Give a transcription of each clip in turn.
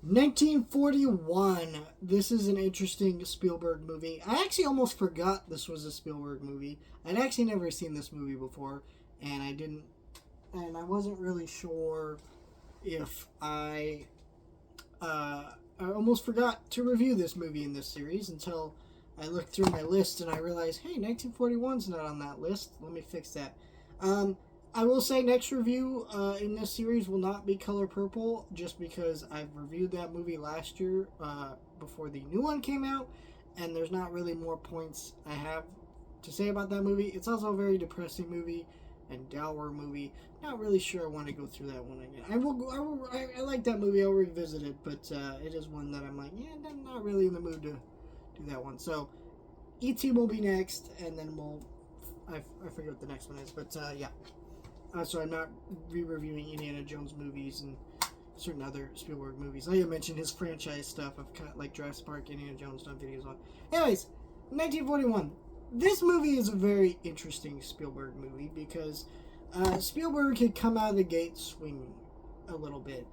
1941. This is an interesting Spielberg movie. I actually almost forgot this was a Spielberg movie. I'd actually never seen this movie before, and I wasn't really sure if I almost forgot to review this movie in this series until I looked through my list and I realized, hey, 1941's not on that list. Let me fix that. Um, I will say next review in this series will not be Color Purple, just because I've reviewed that movie last year before the new one came out, and there's not really more points I have to say about that movie. It's also a very depressing movie and dour movie. Not really sure I want to go through that one again. I like that movie. I'll revisit it, but it is one that I'm like, yeah, I'm not really in the mood to do that one. So, E.T. will be next, and then I forget what the next one is, but yeah. So I'm not re-reviewing Indiana Jones movies and certain other Spielberg movies. Like I mentioned, his franchise stuff. I've kind of like Jurassic Park, Indiana Jones, done videos on. Anyways, 1941. This movie is a very interesting Spielberg movie because Spielberg had come out of the gate swinging a little bit.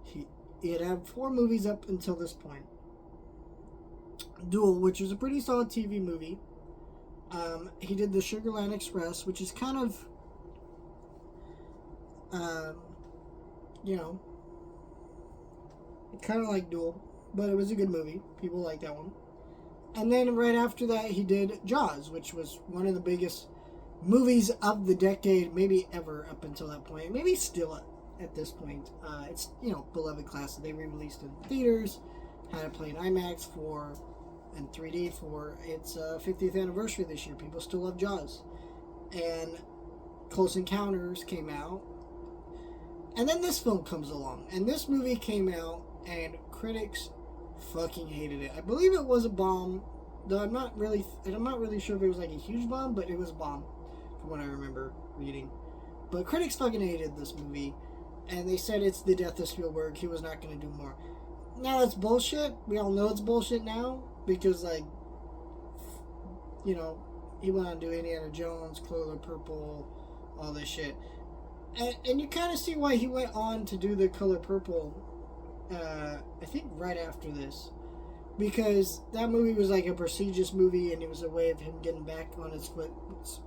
He had 4 movies up until this point. Duel, which was a pretty solid TV movie. He did the Sugarland Express, which is kind of, you know, kind of like Duel, but it was a good movie. People like that one. And then right after that, he did Jaws, which was one of the biggest movies of the decade, maybe ever up until that point. Maybe still at this point. It's, beloved classic. They re-released in theaters, had it play in IMAX and 3D for its 50th anniversary this year. People still love Jaws. And Close Encounters came out. And then this film comes along. And this movie came out, and critics fucking hated it. I believe it was a bomb, though I'm not really sure if it was like a huge bomb, but it was a bomb from what I remember reading. But critics fucking hated this movie, and they said it's the death of Spielberg. He was not going to do more. Now that's bullshit. We all know it's bullshit now because, he went on to do Indiana Jones, Color Purple, all this shit, and you kind of see why he went on to do the Color Purple. I think right after this, because that movie was like a prestigious movie, and it was a way of him getting back on his foot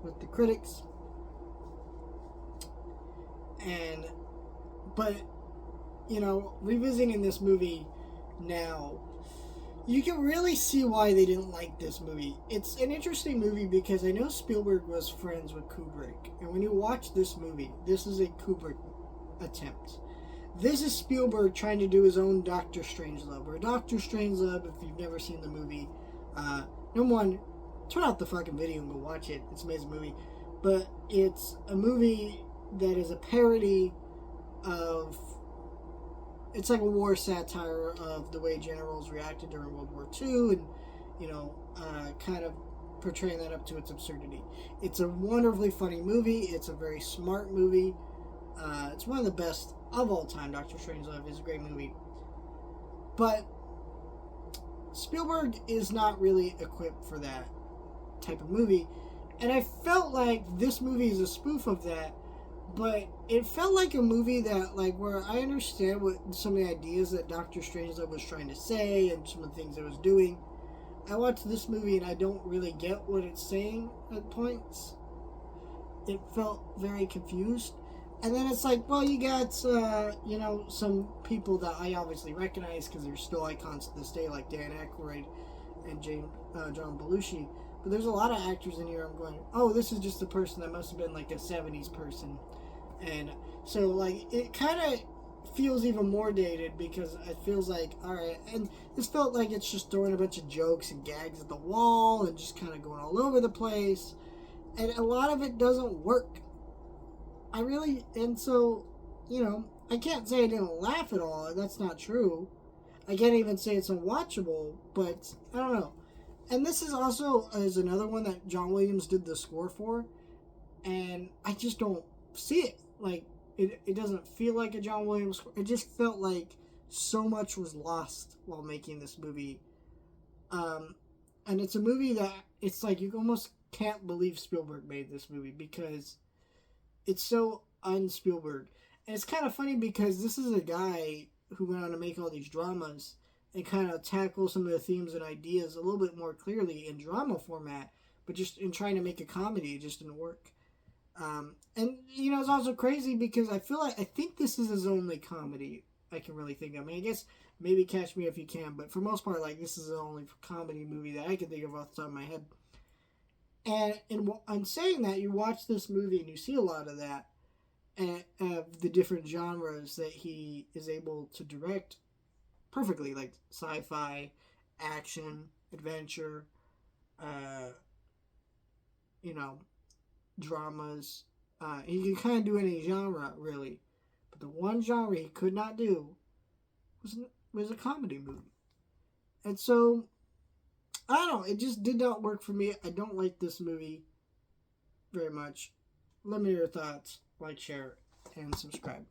with the critics. But revisiting this movie now, you can really see why they didn't like this movie. It's an interesting movie because I know Spielberg was friends with Kubrick, and when you watch this movie, this is a Kubrick attempt. This is Spielberg trying to do his own Doctor Strangelove. Or Doctor Strangelove, if you've never seen the movie, number one, turn off the fucking video and go watch it. It's an amazing movie. But it's a movie that is a parody of... It's like a war satire of the way generals reacted during World War II and, kind of portraying that up to its absurdity. It's a wonderfully funny movie. It's a very smart movie. It's one of the best of all time. Doctor Strangelove is a great movie. But Spielberg is not really equipped for that type of movie. And I felt like this movie is a spoof of that. But it felt like a movie that, where I understand what some of the ideas that Doctor Strangelove was trying to say and some of the things it was doing. I watched this movie and I don't really get what it's saying at points. It felt very confused. And then it's like, well, you got, some people that I obviously recognize because they're still icons to this day, like Dan Aykroyd and John Belushi. But there's a lot of actors in here I'm going, oh, this is just a person that must have been like a 70s person. And so, it kind of feels even more dated because it feels like, alright, and this felt like it's just throwing a bunch of jokes and gags at the wall and just kind of going all over the place. And a lot of it doesn't work. And so, I can't say I didn't laugh at all. That's not true. I can't even say it's unwatchable, but I don't know. And this is also is another one that John Williams did the score for, and I just don't see it. It doesn't feel like a John Williams score. It just felt like so much was lost while making this movie. And it's a movie that it's like you almost can't believe Spielberg made this movie because it's so un-Spielberg. And it's kind of funny because this is a guy who went on to make all these dramas and kind of tackle some of the themes and ideas a little bit more clearly in drama format, but just in trying to make a comedy, it just didn't work. And you know, it's also crazy because I think this is his only comedy I can really think of. I mean, I guess maybe Catch Me If You Can, but for most part, like, this is the only comedy movie that I can think of off the top of my head. And in saying that, you watch this movie and you see a lot of that, and the different genres that he is able to direct perfectly, like sci-fi, action, adventure, uh, you know, dramas. He can kind of do any genre, really. But the one genre he could not do was a comedy movie. And so, I don't know, it just did not work for me. I don't like this movie very much. Let me know your thoughts. Like, share, and subscribe.